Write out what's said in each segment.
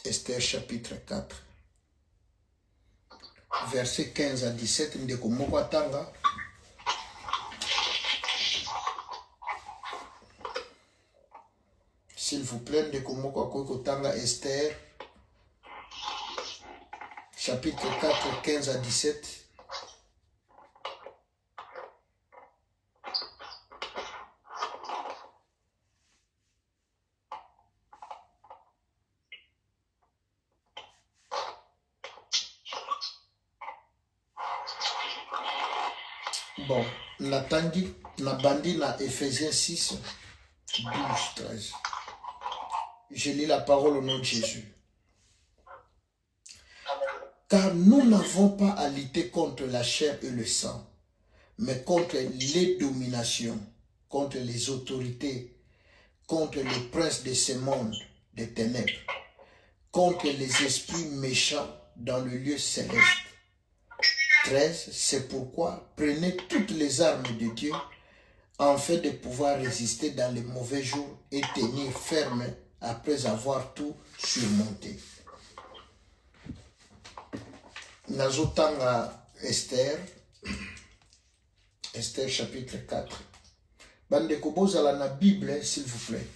Esther chapitre 4. Verset 15 à 17. Ndeko moko atanga. S'il vous plaît, ndeko moko akoki kotanga Esther chapitre 4, 15 à 17. Bon, Natandi, Nabandi na Ephésiens 6, 12, 13. Je lis la parole au nom de Jésus. Car nous n'avons pas à lutter contre la chair et le sang, mais contre les dominations, contre les autorités, contre les princes de ce monde des ténèbres, contre les esprits méchants dans le lieu céleste. 13. C'est pourquoi prenez toutes les armes de Dieu afin de pouvoir résister dans les mauvais jours et tenir ferme après avoir tout surmonté. Nazotanga Esther chapitre 4. Bandeko bozala na Bible, s'il vous plaît.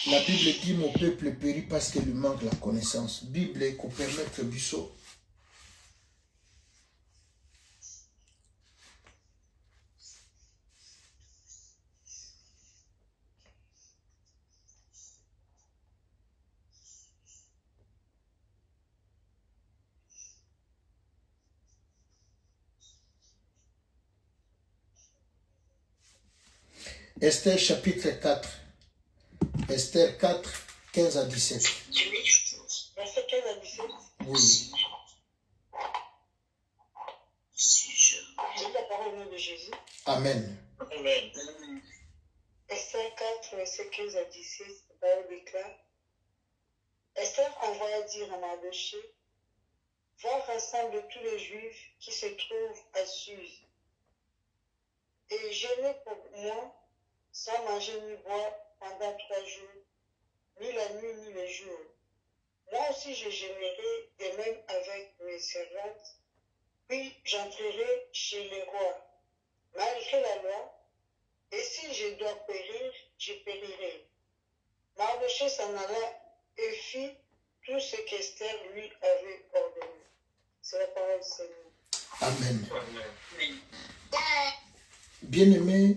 La Bible dit mon peuple périt parce qu'il lui manque la connaissance. Bible qu'on permettre biso. Esther chapitre 4. Esther 4, 15 à 17. Verset 15 à 17. Oui. Je lis la parole au nom de Jésus. Amen. Amen. Esther 4, verset 15 à 17, la parole déclare. Esther envoya dire à Mardoché, va rassembler tous les Juifs qui se trouvent à Suse et jeûnez pour moi sans manger ni boire pendant 3 jours, ni la nuit ni le jour. Moi aussi je jeûnerai de même avec mes servantes, puis j'entrerai chez le roi, malgré la loi, et si je dois périr, je périrai. Mardoché s'en alla et fit tout ce qu'Esther lui avait ordonné. C'est la parole du Seigneur. Amen. Bien-aimé,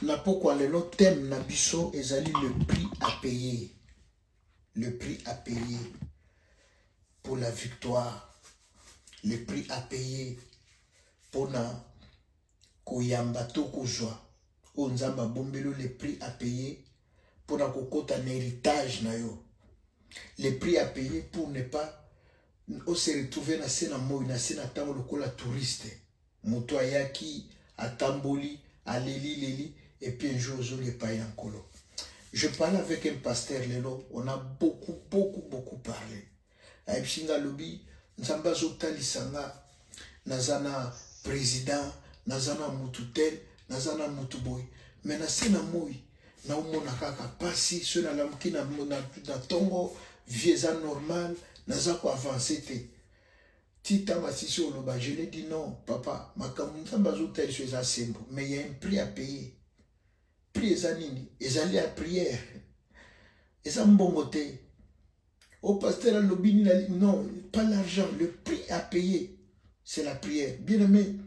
na pokwa lelo thème na biso ezali le prix à payer. Le prix à payer pour la victoire. Le prix à payer pour na koyamba to kozwa. O nzamba bombelo le prix à payer pour na kokota un héritage na yo. Le prix à payer pour ne pas se retrouver na sena moi na sena tango lokola touriste. Moto ayaki atamboli aleli et puis un jour je pas encore. Je parlais avec un pasteur lelo, on a beaucoup parlé. Aïpsinga lobi nzamba zotali sanga nazana président nazana mututel nazana mutuboy mais na sena moi na umona kaka pasi sona lamki na tongo vieza normal naza ko avancer te tita masisi oloba je lui dis non papa makambo nzamba zotali so eza sembo mais il y a un prix à payer. Prix ezanini ezali à prière eza mbongo te au pasteur alobini non pas l'argent, le prix à payer c'est la prière. Bien aimé,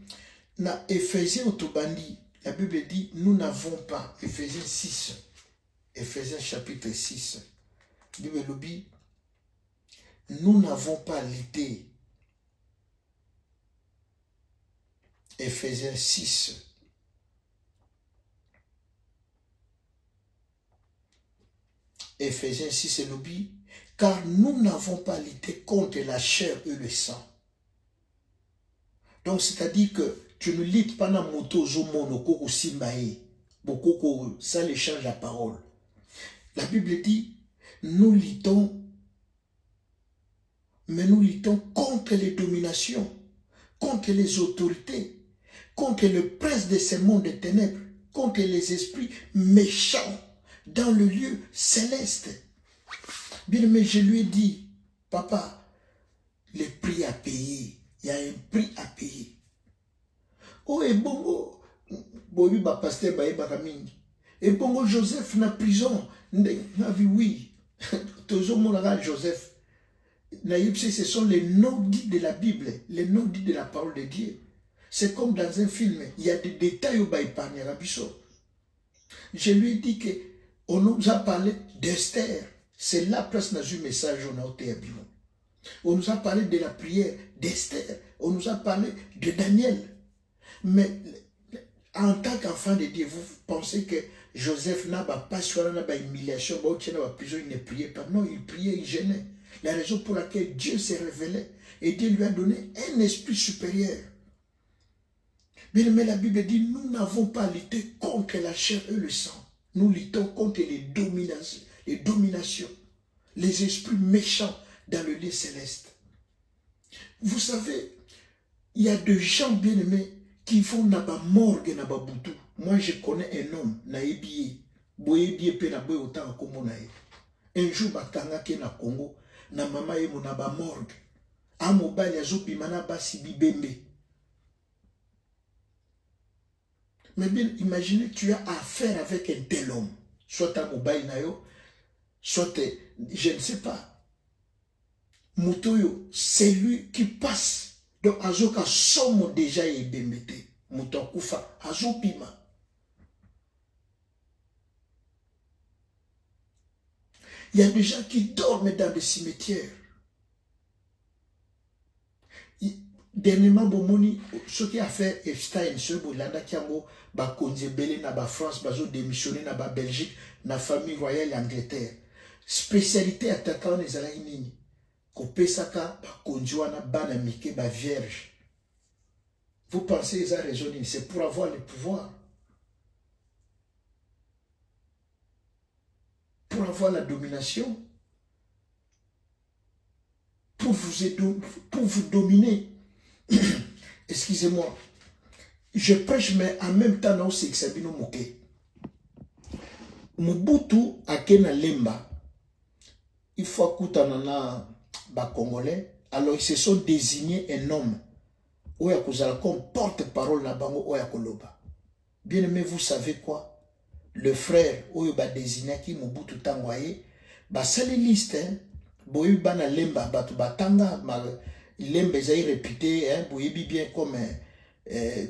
na Ephésiens otobandi la Bible dit nous n'avons pas, Ephésiens 6, Ephésiens chapitre 6, Bible lobi nous n'avons pas l'idée. Ephésiens 6. Ephésiens 6 et l'oubli, car nous n'avons pas lutté contre la chair et le sang. Donc c'est-à-dire que tu ne luttes pas dans moto zomono koko simbae, bokoko ça l'échange la parole. La Bible dit nous luttons, mais nous luttons contre les dominations, contre les autorités, contre le prince de ce monde des ténèbres, contre les esprits méchants dans le lieu céleste. Bien aimé, je lui ai dit, papa, le prix à payer, il y a un prix à payer. Oh, et bongo, bobi ba pasteur ba eba mingi. Et bongo Joseph na prison, na vie oui. Tozo monara Joseph. Ce sont les noms dits de la Bible, les noms dits de la parole de Dieu. C'est comme dans un film, il y a des détails au épargné à Bisso. Je lui ai dit que on nous a parlé d'Esther. C'est là presque dans un message on a été habillé. On nous a parlé de la prière d'Esther. On nous a parlé de Daniel. Mais en tant qu'enfant de Dieu, vous pensez que Joseph n'a pas soin, n'a pas humiliation, il ne priait pas. Non, il priait, il gênait. La raison pour laquelle Dieu s'est révélé et Dieu lui a donné un esprit supérieur. Bien aimé, la Bible dit, nous n'avons pas lutté contre la chair et le sang. Nous luttons contre les dominations, les esprits méchants dans le lieu céleste. Vous savez, il y a des gens bien aimés qui vont dans la morgue et dans la boutou. Moi, je connais un homme, naïbié, boyébie pe na boy autant comme on a. Un jour, bakanga ke na Congo, na mama ye na ba morgue. A mobile ya zopi mana basi bibembe. Mais bien, imaginez, tu as affaire avec un tel homme. Soit à mobile na yo, soit, je ne sais pas. Mutoyo, c'est lui qui passe. Donc, azoka somo déjà y bembete. Muto kufa, azopima. Il y a des gens qui dorment dans des cimetières. Dernièrement, bomoni, ce qui a fait Epstein, ce Bolanda qui a ba konzebele na ba France, bazo démissionné na ba Belgique, na famille royale Angleterre. Spécialité attaquant les alaïnini. Kopesaka ba konjwana bana mike ba vierge. Vous pensez ça raisonner, c'est pour avoir le pouvoir. Pour avoir la domination. Pour vous dominer. Excusez-moi. Je prêche, mais en même temps, non, c'est que ça vient au Mobutu akena lemba. Il faut koutanana ba Congolais. Alors, ils se sont désignés un homme. Oya kozala comme porte-parole na bango oya koloba. Bien aimé, vous savez quoi? Le frère oyo ba désigné ki Mobutu tangwaye, ba sali liste, hein. Boyu bana lemba batu batanga lemba ezai réputé, hein, boyebi bien comme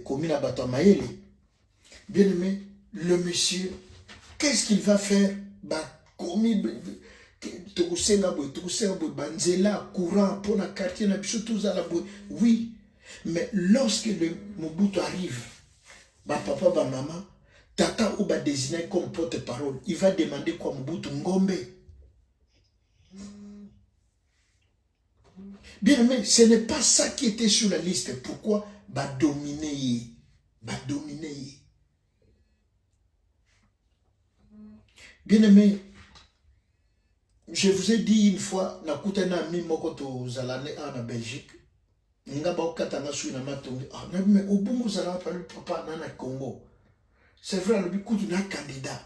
Komina Bato Mayele. Bien aimé, le monsieur, qu'est-ce qu'il va faire? Bah, commis, banzela, courant, pour la quartier, oui. Mais lorsque le Mobutu arrive, bah, papa, bah, maman, tata ou bah, désigné comme porte-parole, il va demander quoi Mobutu Ngombe. Bien aimé, ce n'est pas ça qui était sur la liste. Pourquoi? Bah dominer. Bah dominer. Bien aimé, je vous ai dit une fois, na kutana mi mokoto zalane en Belgique. Nga ba okatanga sui na matongi. Ah mais au bon zala papa na Congo. C'est vrai le bikutu na candidat.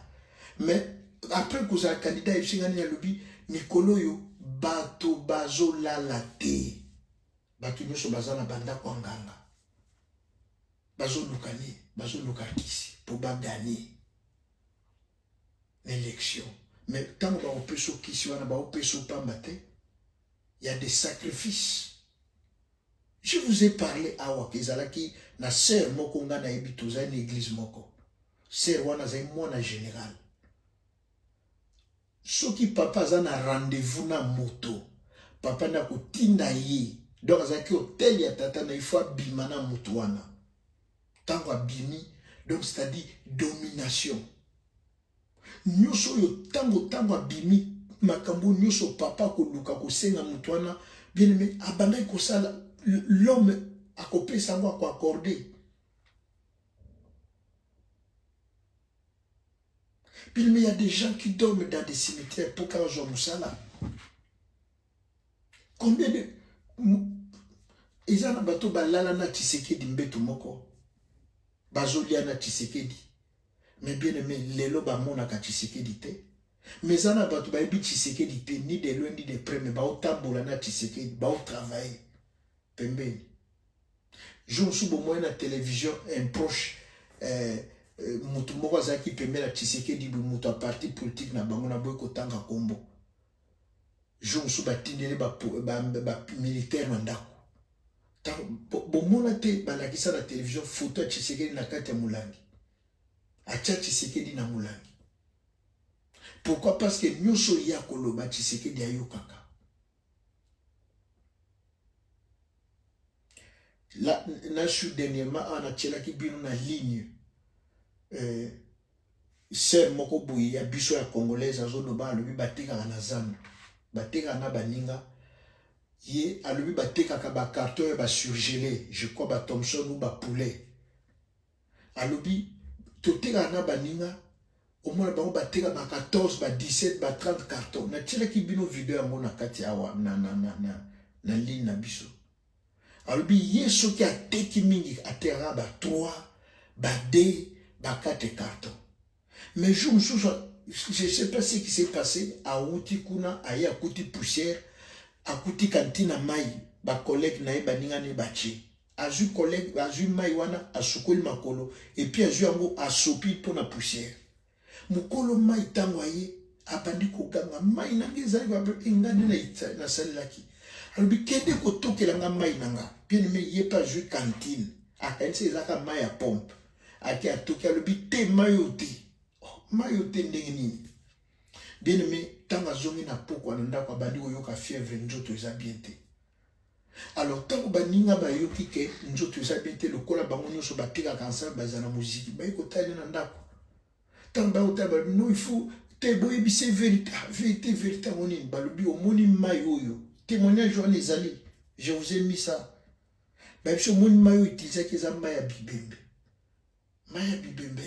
Mais après que ça candidat il singani ya lobi Nikolo yo bato bazo lalate. Bato nyoso bazana banda kwa nganga. Bazo lukani, bazo lukakisi pour ba gagner l'élection. Mais tant que on peut s'occuper, on peut s'occuper, il y a des sacrifices. Je vous ai parlé à Wakezalaki, na sœur moko nga na ebitoza une église moko. Sœur wana za mwana général. Soki papa za na rendez-vous na moto. Papa na kotinda ye. Donc azaki hôtel ya tata na ifo bima na moto wana. Tango abimi, donc c'est-à-dire domination. Nyoso yo tango abimi makambo nyoso papa ko luka ko senga moto wana bien aimé abanda ko sala l'homme a copé savoir quoi accorder. Puis il y a des gens qui dorment dans des cimetières pour quand je moussala. Combien de Ezana bato balala na Tshisekedi mbeto moko. Bazolia na Tshisekedi. Mais bien aimé, lelo ba monaka Tshisekedi te. Mais ça n'a pas tout baïbi Tshisekedi te, ni de loin ni de près, mais ba au tambola na Tshisekedi, ba au travail. Pembeni. Je me suis bon na télévision, un proche, mutu moko azaki pembeni na Tshisekedi, mutu a parti politique na bango na boy kotanga kombo. Je me suis batindele ba militaire na ndako. Bon mona te balakisa na télévision photo ya Tshisekedi na kati ya mulangi. Acha Tshisekedi na mulangi. Pourquoi? Parce que nyoso ya koloba Tshisekedi ayo kaka. Là, je suis dernièrement en Atchela qui bino na ligne. Sœur moko boui ya biso ya congolaise azoloba alobi bateka na zamba. Bateka na baninga. Ye alobi bateka ka ba carton ba surgelé, je crois ba Thomson ou ba poulet. Alobi toteka na baninga au moins ba bateka ba 14 ba 17 ba 30 cartons. Na tchela ki bino vidéo yango na kati awa na ligne na biso. Alors, il y a ce qui a été mis à terre, 3, 2, 4 cartons. Mais je ne sais pas ce qui s'est passé à Outikuna, à Yakouti poussière, à Kouti Kantina Maï, ma collègue Naï Baningane Bachi. A vu collègue, a vu Maïwana, à Soukoul Makolo, et puis a vu Ango à Sopi pour la poussière. Mukolo Maï Tangoye, a Bandi Kokanga, Maï Nangezai, Ingane na Salaki. Alors, il y a des photos qui sont en train bien aimé, il n'y a pas de cantine. À quand c'est là qu'il y a pompe. À qui a tout qui a le bité mayoté. Mayoté n'engini. Bien aimé, tant que zomi na pourquoi n'anda quoi bandi ou yoka fièvre n'joto isabiente. Alors, tant que bandi n'a ba yoki ke n'joto isabiente le kola bangonyo so batika cancer bazana musique. Ba yoko tali n'anda quoi. Tant ba ota ba non il faut te boye bise vérité. Vérité moni balubi au moni mayoyo. Témoignage les alliés, je vous ai mis ça. Même si mon maillot utilisé que ça maya bibembe. Maya bibembe.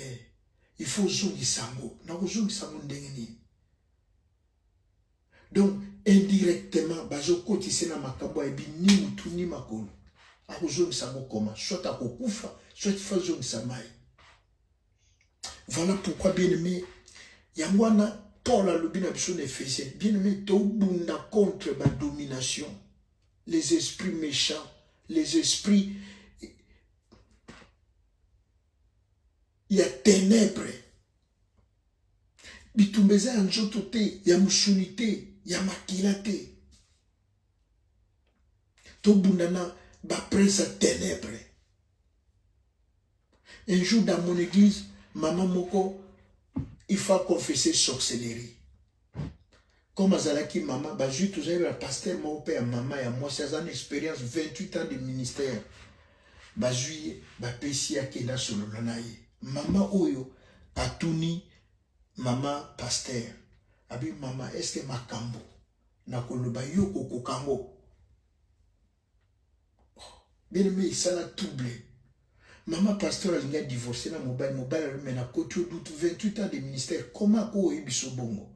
Il faut zongi sango. Na zongi sango ndengeni. Donc indirectement, bazo kotise na makambo ebi ni mutu ni makolo. A zongi sango comment? Soit à kokufa, soit il faut zongi samay. Voilà pourquoi bien aimé, yangwana Paul a le bien absolu Éphésiens. Bien aimé, tout bunda contre la domination, les esprits méchants, les esprits. Il y a ténèbres. Bitumbeza en jotote, il y a musunité, il y a makilate. Tout bundana, ba prince à ténèbres. Un jour dans mon église, maman moko. Il faut confesser sorcellerie. Comme Azalaki maman, je suis toujours le pasteur, mon père, maman et moi, c'est une expérience, 28 ans de ministère. Je suis Pessia qui est là sur le lanaï. Maman Oyo, Patouni, maman pasteur. Abi maman, est-ce que ma kambo? Nakoloba yo koko kambo. Bien aimé, ça l'a troublé. Maman pasteur a divorcé na mobile mais na côté doute 28 ans de ministère. Comment ko ebiso bongo?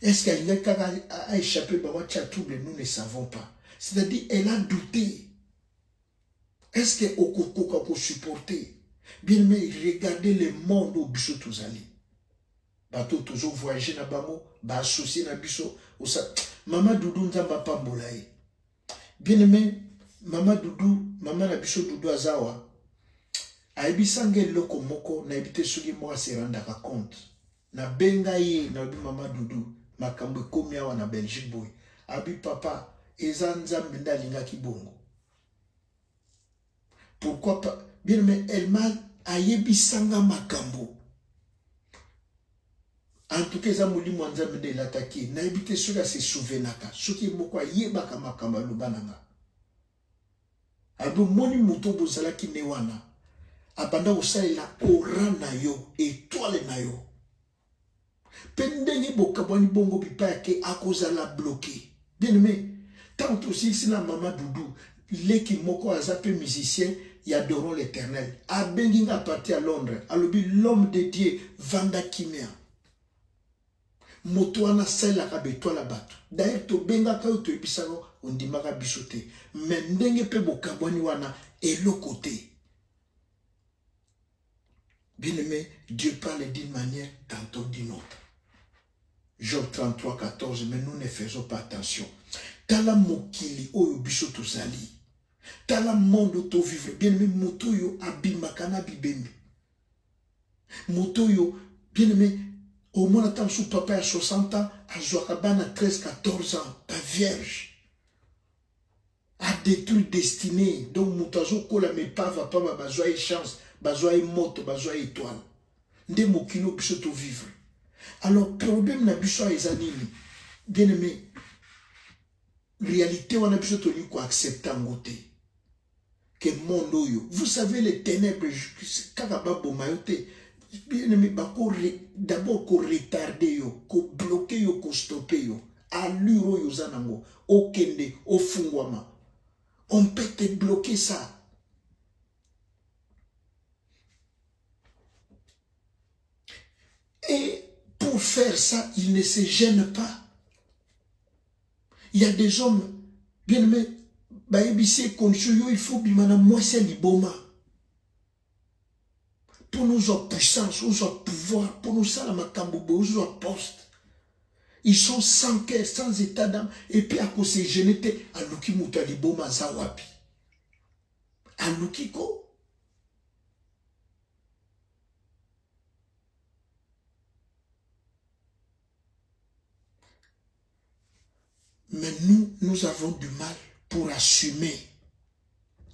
Est-ce qu'elle a échappé à trouble? Nous ne savons pas. C'est-à-dire, elle a douté. Est-ce qu'elle peut supporter? Bien mais regardez le monde au biso tozali. Bato toujours voyager na bango, ba associé na biso. Maman Doudou nzamba pambolaye. Bien aimé, Maman Doudou, maman na biso Doudou azawa. Aibisange loko moko na ebite soki mo se randaka compte. Na benga ye na bi maman Doudou, makambo komi awa na Belgique boy. Abi papa, eza nzambe ndalinga kibongo. Pourquoi pas? Bien mais elle m'a ayebisanga makambo. En tout cas, eza molimo nzambe de l'attaquer. Na ebite soki se souvenaka. Soki moko ayebaka makambo lubananga. Abo moni muto bozala ki newana abanda osalela ora na yo étoile na yo pendenge bokabwani bongo bipa yake akozala bloqué. Bien aimé, tant aussi si la maman Doudou leki moko azape musicien y adorons l'Éternel abengi nga parti à Londres alobi l'homme de Dieu Vanda Kimia moto wana sala ka betwala bato d'ailleurs to benga ka to ebisako ondimaka bisote mais ndenge pe bokabwani wana eloko te. Bien-aimé, Dieu parle d'une manière, tantôt d'une autre. Job 33, 14, mais nous ne faisons pas attention. Tala mokili oyo biso tozali. Tala monde to vivre. Bien-aimé, moto yo abimakana bibembe. Moto yo, bien-aimé, au moins attend sous papa à 60 ans, à Joakabana 13, 14 ans, pas vierge. A détruit destinée. Donc, moutazo kola me pas va pas ma bazoa chance, bazoa moto, bazoa étoile. Nde mokino biso to vivre. Alors, problème na biso ezanini. Bien-aimé, réalité wana biso to li ko accepter ngote. Que monde oyo, vous savez les ténèbres kaka ba bomayote. Bien-aimé, d'abord ko retarder yo, ko bloquer yo, ko stopper yo. Allure yo zanango, okende, ofungwama. On peut te bloquer ça. Et pour faire ça, il ne se gêne pas. Il y a des hommes, bien aimés, il faut bimana moi c'est liboma. Pour nous avoir puissance, pour nous avoir pouvoir, pour nous avoir makambobo, pour nous avoir poste. Ils sont sans cœur, sans état d'âme. Et puis à cause de gêner, à Luki Mouta liboma zawapi. À Lukiko. Mais nous avons du mal pour assumer.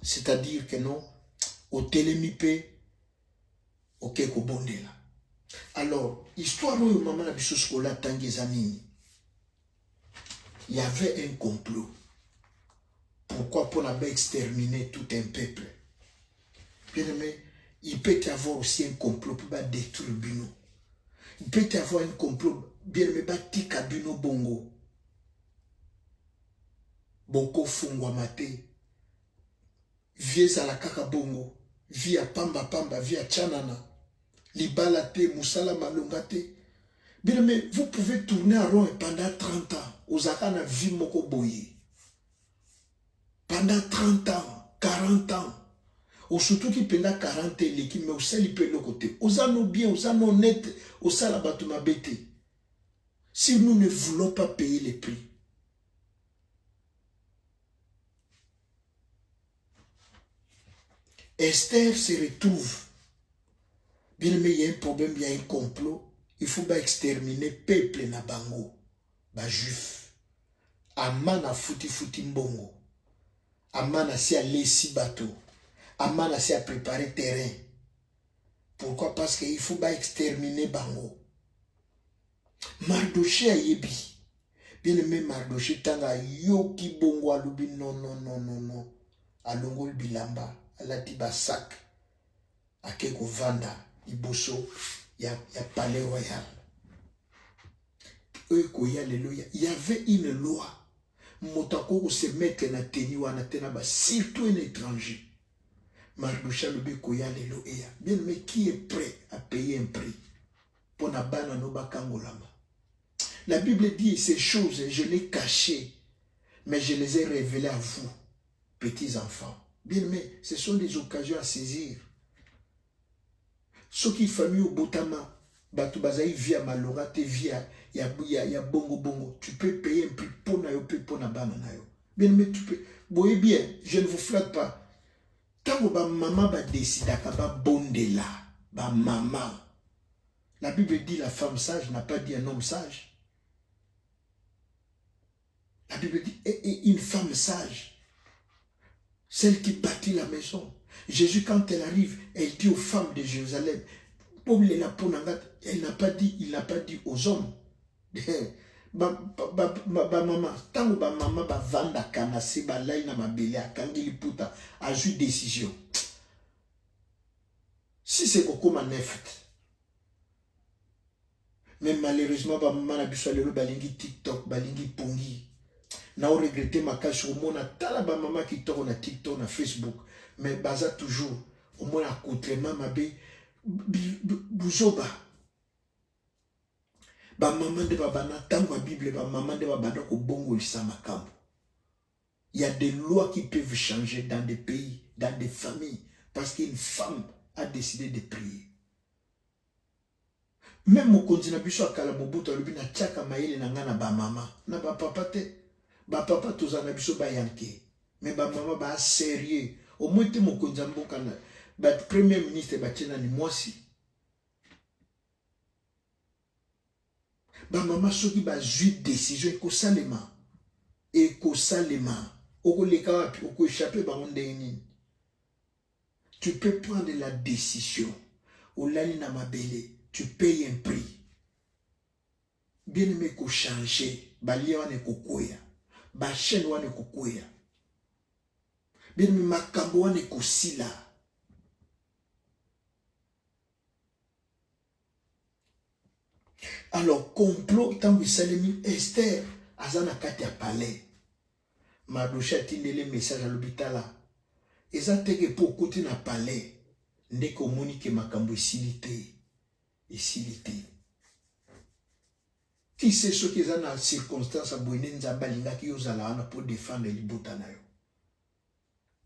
C'est-à-dire que non, au télémipé, au keko bondela. Alors, histoire où maman a biso skola tangezanini. Il y avait un complot. Pourquoi pour la exterminer tout un peuple? Bien aimé, il peut y avoir aussi un complot pour détruire Bino. Il peut y avoir un complot, bien aimé, tika Bino bongo. Boko fungwa mate. Vie à la kaka bongo. Via pamba pamba, via chanana. Libala te, musala malonga te. Bien aimé, vous pouvez tourner à rond pendant 30 ans. Ozakana vie moko boye. Pendant 30 ans, 40 ans. Ou surtout qui pendant 40 ans, l'équipe, mais aussi il peut le côté. Osano bien, osano honnête, osala batuma bete. Si nous ne voulons pas payer les prix, Esther se retrouve. Bien aimé, il y a un problème, il y a un complot. Il faut pas exterminer peuple na bango. Ba juif. Amana futi mbongo. Amana si a laissi bateau. Amana si a préparé terrain. Pourquoi? Parce qu'il faut pas exterminer bango. Mardoché a yebi. Bien aimé Mardoché tanga yoki bongo alubi non. Alongo bilamba. Alati basak. Akeko vanda. Iboso. Ya palais royal. Il y avait une loi. Motako se mettre na teni wana tena ba surtout un étranger. Mardocha lobe koya lelo eya. Bien mais qui est prêt à payer un prix pour na bana no bakangolama. La Bible dit ces choses je les cachées mais je les ai révélées à vous petits enfants. Bien mais ce sont des occasions à saisir. Ce qui famille au botama Batu bazaï via malorate via ya bongo. Tu peux payer un prix pour na yo pour na bana na yo. Bien mais tu peux. Boye bien, je ne vous flatte pas. Quand ba maman ba décida ka ba bondela, ba maman. La Bible dit la femme sage n'a pas dit un homme sage. La Bible dit une femme sage. Celle qui bâtit la maison. Jésus quand elle arrive, elle dit aux femmes de Jérusalem, il n'a pas dit aux hommes. Maman, tant que maman va vendre kanase balai na mabele akangeli puta a eu décision. Si c'est beaucoup manefte. Mais malheureusement maman na biso lelo balingi TikTok, balingi pongi. Na regretté ma cache au monde tala ba maman qui tourne na TikTok na Facebook, mais baza toujours au moins à contrairement mabé buzoba. Ba maman de babana tango Bible ba maman de babana ko bongo lisama kambo. Il y a des lois qui peuvent changer dans des pays, dans des familles parce qu'une femme a décidé de prier. Même mokonzi na biso akala Mobutu alobi na tiaka mayele na nga na ba mama na ba papa te. Ba papa toza na biso ba yanke. Mais ba mama ba sérieux. Au moins te mokonzi mboka na ba premier ministre ba tiena ni mwasi. Ba mama soki ba zui décision ko salema. Et ko salema. Oko leka wapi oko échapper ba ndeni. Tu peux prendre la décision. Olali na mabele. Tu payes un prix. Bien aimé ko changer. Ba lia wane kokoya. Ba chaîne wane kokoya. Bien aimé makambo wane kosila. Alors complot tangu salemi Esther azana kati ya palais. Madosha tindele message à l'hôpital. Eza teke po koti na palais. Ndeko moni ke makambo esilité. Esilité. Qui sait ce qui est dans la circonstance à Boine Nzabalinga qui ozala wana pour défendre libota na yo.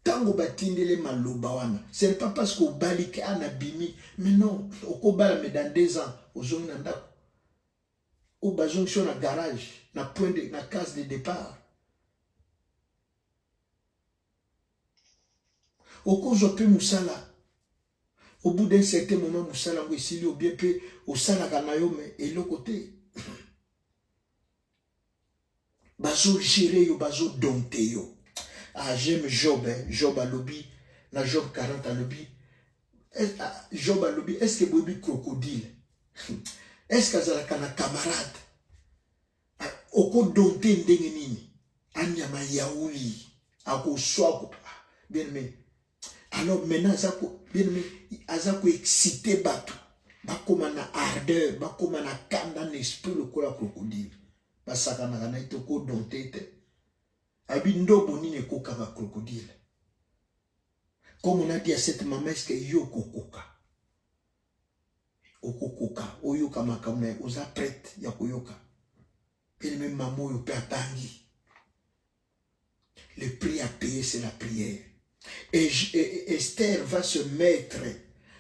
Tango batindele maloba wana. Ce n'est pas parce qu'au balike ana bimi. Mais non, au kobala mais dans 2 ans, au zone nandako. Au bazon sur na garage, na point de, na case de départ. Au cause peu moussala. Au bout d'un certain moment, moussala ou esili ou bien peu au sala kanayo mais et l'autre côté. Bazo gérer yo, bazo dompter yo. Ah j'aime Job, hein. Job à lobby, na Job 40 à lobby. Job à lobby, est-ce que Bobby crocodile? Est-ce que ça a un camarade? Oko dompter ndenge nini? Anyama yaouli, ako soa bien mais. Alors maintenant, Azako excité batou. Bakoma na ardeur, bakoma na kanda n'esprit le kola crocodile. Basaka na kana ito ko dompté. Abi ndobo nini koka ka crocodile. Comme on a dit à cette maman, est-ce que yo kokoka? Okokoka, oyoka makamna, oza prête ya koyoka. Et même maman yo pe atangi. Le prix à payer, c'est la prière. Et Esther va se mettre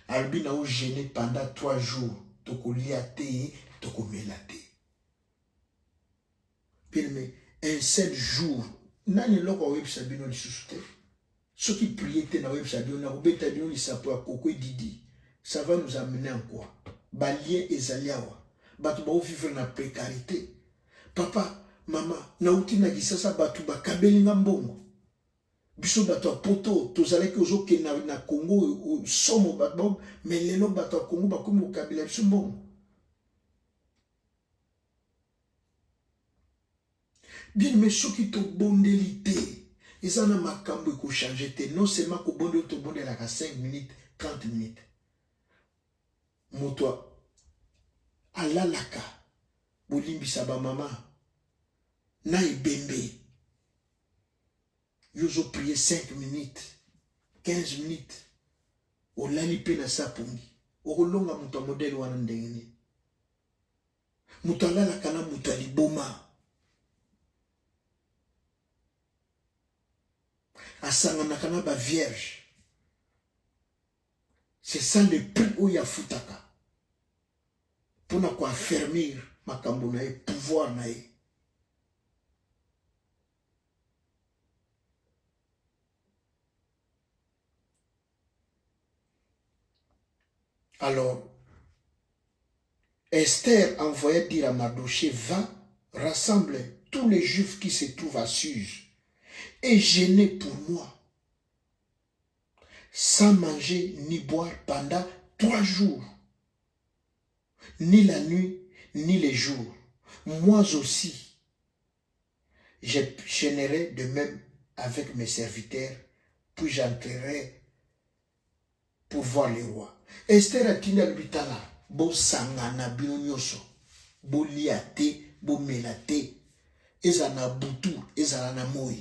à l'bina gêner pendant 3 jours. Toko liate, toko melate. Bien mais un seul jour, nani loko web sabino li susute. Ceux qui priaient na web sabino na obeta bino li sapo ya koko didi. Ça va nous amener en quoi? Balien et zaliawa. Batu ba vivre na précarité. Papa, maman, na uti na gisasa batu ba kabeli ngambongo. Biso bato poto tozala ki ozoke na Congo somo bato mais lelo bato Congo bakomi okabila biso mbongo. Bien mais soki to bondeli te ezana makambo eko changer te non seulement ko bondeli to bondela ka 5 minutes 30 minutes. Moto alalaka bolimbisa ba mama na ebembe. Ils ont prié 5 minutes, 15 minutes. On l'a lippé dans sa pongi. On l'a longa muta modèle wana ndengeni. Muta la kana muta liboma. Asanga nakana ba vierge. C'est ça le prix où il y a futaka. Pour na ko affermir makambo na pouvoir na ye. Alors, Esther envoyait dire à Mardoché, va, rassemble tous les juifs qui se trouvent à Suse et jeûnez pour moi, sans manger ni boire pendant 3 jours, ni la nuit, ni les jours. Moi aussi, je jeûnerai de même avec mes serviteurs, puis j'entrerai pour voir les rois. Esther a tenu à l'hôpital, bo sangana bino nyoso, bo liate, bo melate, ezana butu, ezana na moi.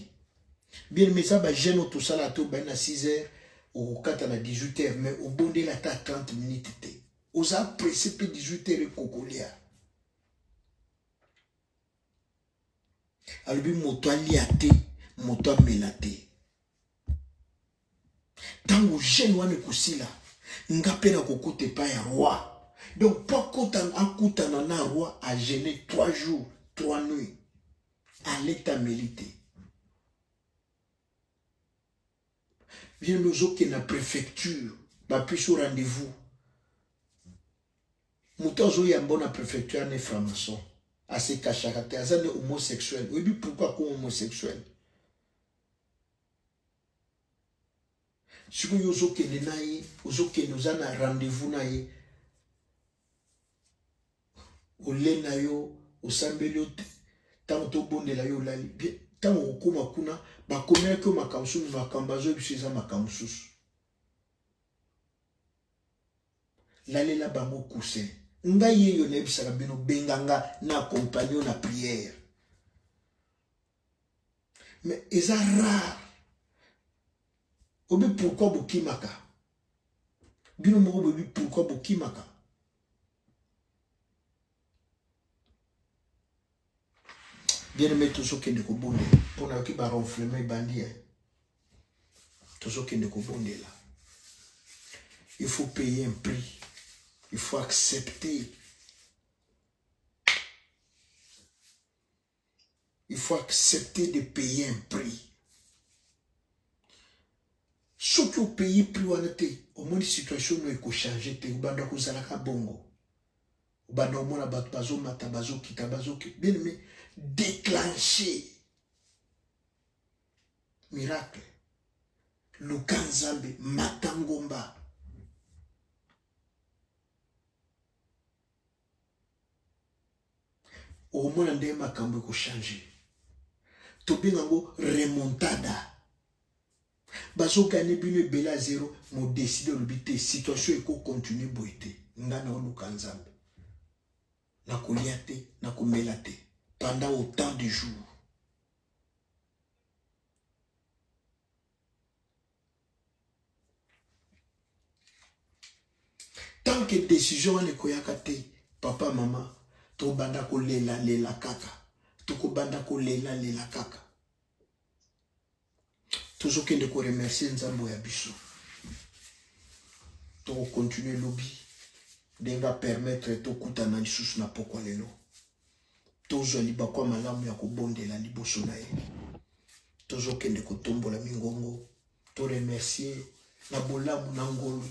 Bien mais ça ba jeune tout ça là tout ben à 6h ou 4 à 18h mais au bon de la 30 minutes te. Osa précipé 18h kokolia. Albi moto liate, moto melate. Tango jeune wane kusila. Ngapena kokote pa ya roi. Donc, pas qu'un un roi a gêné 3 jours, 3 nuits, à l'état militaire. Bien nous autres qui na préfecture, bah puis au rendez-vous. Moutozo y a bon préfecture ne franc-maçon. À ses cacharatés, à des homosexuels. Oui, pourquoi comme homosexuel? Si vous avez un rendez-vous, au lenayo, au sambelio, tant au bon de la yolali, tant au kumakuna, bah combien que ma kamsou, ma kambazo, et puis ma kamsous. L'allée là, bango cousin. Nga ye yo nebi sarabino benganga na compagnon na prière. Mais ils sont rares. Obi pourquoi bokimaka? Bino mo obi pourquoi bokimaka? Bien aimé tous ceux qui ne kobonde pour na ki ba ronflement bandi. Tous ceux qui ne kobonde là. Il faut payer un prix. Il faut accepter. Il faut accepter de payer un prix. Ce qui au pays plus honnêteté, au moins la situation ne changer. Te ubanda kuzalaka bongo. Ubanda au moins bat bazo mata bazo kita bazo ki. Bien aimé, déclencher miracle. Lukanzambe matangomba. Au moins ndé makambo ko changer. To bingango remontada. Bazo gagné bino bela zéro, mo décide de l'obité situation eko continue boité. Ngana lukanzambe. Na koliate, na komelate pendant autant de jours. Tant que décision ne koyakate, papa, maman, to banda ko lela kaka. To ko banda ko lela kaka. Toujours que de ko remercier Nzambo ya biso. To continuer lobby. Denga permettre to kutana lisusu na pokwa lelo. Tozo liba kwa malamu ya kobondela liboso na ye. Tozo kende kotombola mingongo. To remercier na bolamu na ngolo.